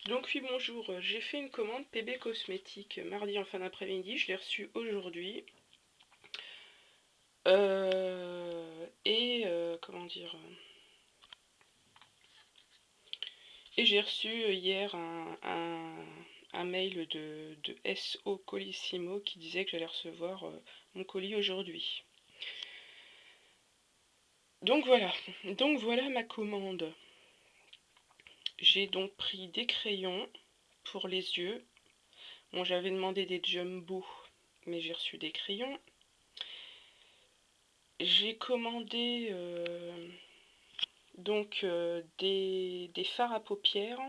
Donc oui, bonjour, j'ai fait une commande PB Cosmétiques mardi en fin d'après-midi, je l'ai reçue aujourd'hui. Comment dire, et j'ai reçu hier un mail de SO Colissimo qui disait que j'allais recevoir mon colis aujourd'hui. Donc voilà ma commande. J'ai donc pris des crayons pour les yeux. Bon, j'avais demandé des jumbo, mais j'ai reçu des crayons. J'ai commandé des fards à paupières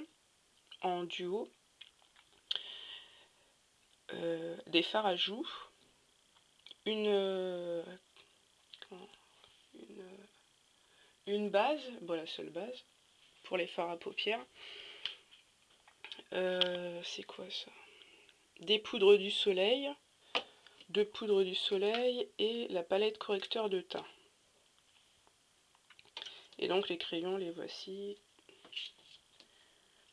en duo, des fards à joues, une, euh, une, une base, bon la seule base, pour les fards à paupières. C'est quoi ça? Des poudres du soleil, deux poudres du soleil et la palette correcteur de teint. Et donc les crayons, les voici.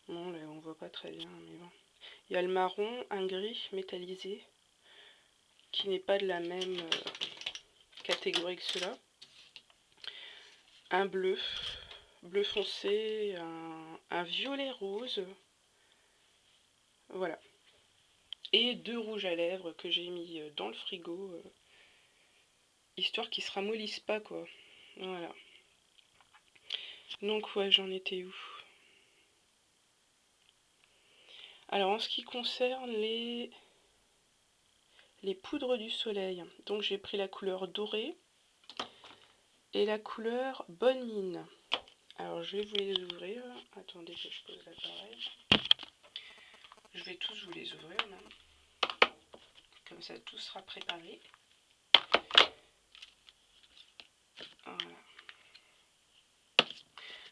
Bon, là on voit pas très bien, mais bon. Il y a le marron, un gris métallisé, qui n'est pas de la même catégorie que cela. Un bleu, bleu foncé, un violet rose. Voilà. Et deux rouges à lèvres que j'ai mis dans le frigo, histoire qu'ils se ramollissent pas, quoi. Voilà. Donc ouais, j'en étais où? Alors en ce qui concerne les poudres du soleil, donc j'ai pris la couleur dorée et la couleur bonne mine. Alors je vais vous les ouvrir. Attendez que je pose l'appareil. Je vais tous vous les ouvrir même. Comme ça tout sera préparé. Voilà.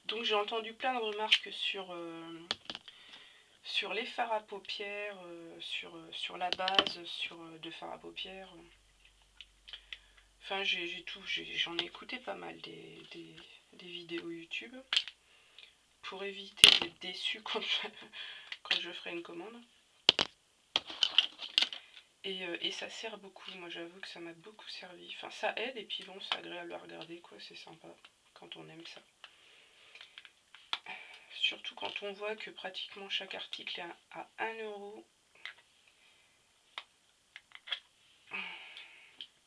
Donc j'ai entendu plein de remarques sur les fards à paupières, sur la base, de fards à paupières. Enfin j'en ai écouté pas mal des vidéos YouTube pour éviter d'être déçue quand je ferai une commande. Et ça sert beaucoup, moi j'avoue que ça m'a beaucoup servi. Enfin ça aide et puis bon c'est agréable à regarder quoi, c'est sympa quand on aime ça. Surtout quand on voit que pratiquement chaque article est à 1 €.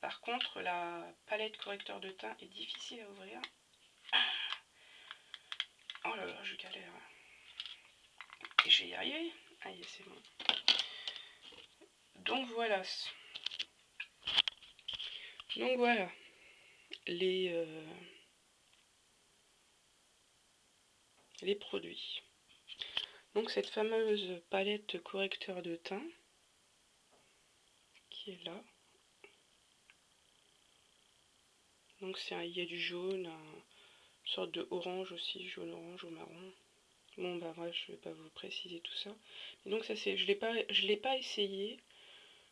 Par contre la palette correcteur de teint est difficile à ouvrir. Oh là là je galère. Et j'ai y arrivé. Aïe c'est bon. Donc voilà. Les produits. Donc cette fameuse palette correcteur de teint qui est là. Donc il y a du jaune, une sorte de orange aussi, jaune orange ou marron. Bon bah bref, je vais pas vous préciser tout ça. Et donc ça c'est, je l'ai pas essayé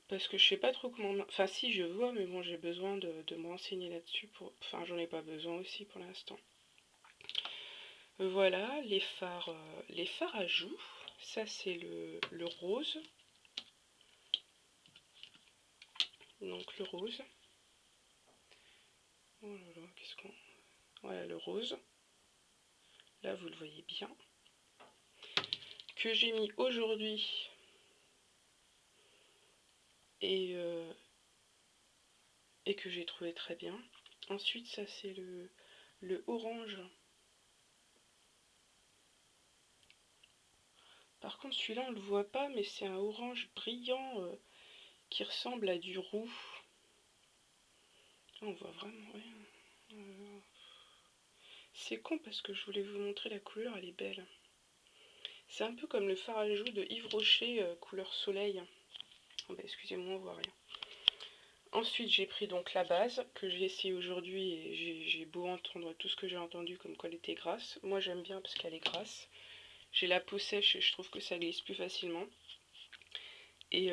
parce que je sais pas trop comment. Enfin si je vois, mais bon j'ai besoin de me renseigner là-dessus pour. Enfin j'en ai pas besoin aussi pour l'instant. Voilà les fards à joues. Ça c'est le rose. Donc le rose. Oh là là, qu'est-ce qu'on. Voilà le rose. Là vous le voyez bien. Que j'ai mis aujourd'hui. Et que j'ai trouvé très bien. Ensuite ça c'est le orange. Par contre celui-là on le voit pas mais c'est un orange brillant qui ressemble à du roux. On voit vraiment rien. C'est con parce que je voulais vous montrer la couleur, elle est belle. C'est un peu comme le fard à joues de Yves Rocher couleur soleil. Oh bah, excusez-moi on voit rien. Ensuite j'ai pris donc la base que j'ai essayé aujourd'hui et j'ai beau entendre tout ce que j'ai entendu comme quoi elle était grasse. Moi j'aime bien parce qu'elle est grasse. J'ai la peau sèche et je trouve que ça glisse plus facilement. Et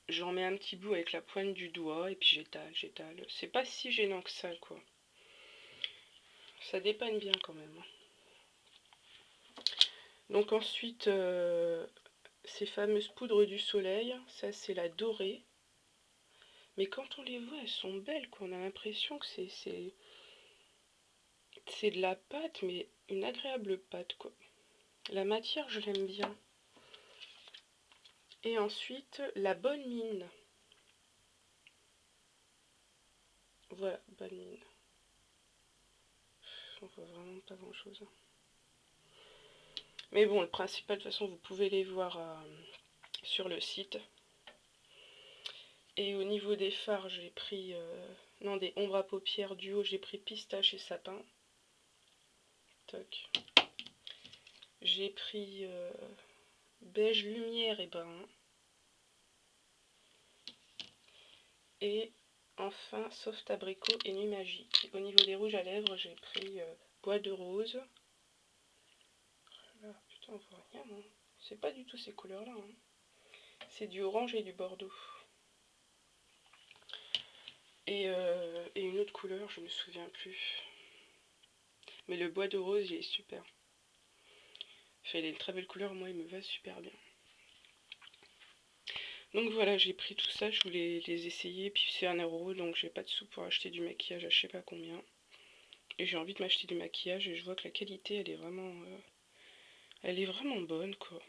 j'en mets un petit bout avec la pointe du doigt et puis j'étale. C'est pas si gênant que ça quoi. Ça dépanne bien quand même. Donc ensuite, ces fameuses poudres du soleil, ça c'est la dorée. Mais quand on les voit, elles sont belles, quoi. On a l'impression que c'est de la pâte, mais une agréable pâte, quoi. La matière, je l'aime bien. Et ensuite, la bonne mine. Voilà, bonne mine. On voit vraiment pas grand-chose. Mais bon, le principal, de toute façon, vous pouvez les voir sur le site. Et au niveau des fards, j'ai pris... non, des ombres à paupières duo, j'ai pris pistache et sapin. Toc. J'ai pris beige lumière et brun. Et enfin, soft abricot et nuit magique. Au niveau des rouges à lèvres, j'ai pris bois de rose. Là, putain, on voit rien, hein. C'est pas du tout ces couleurs-là, hein. C'est du orange et du bordeaux. Et une autre couleur, je me souviens plus. Mais le bois de rose, il est super. Enfin, il a une très belle couleur, moi, il me va super bien. Donc voilà, j'ai pris tout ça, je voulais les essayer, puis c'est 1 €, donc j'ai pas de sous pour acheter du maquillage à je sais pas combien. Et j'ai envie de m'acheter du maquillage et je vois que la qualité, elle est vraiment bonne, quoi.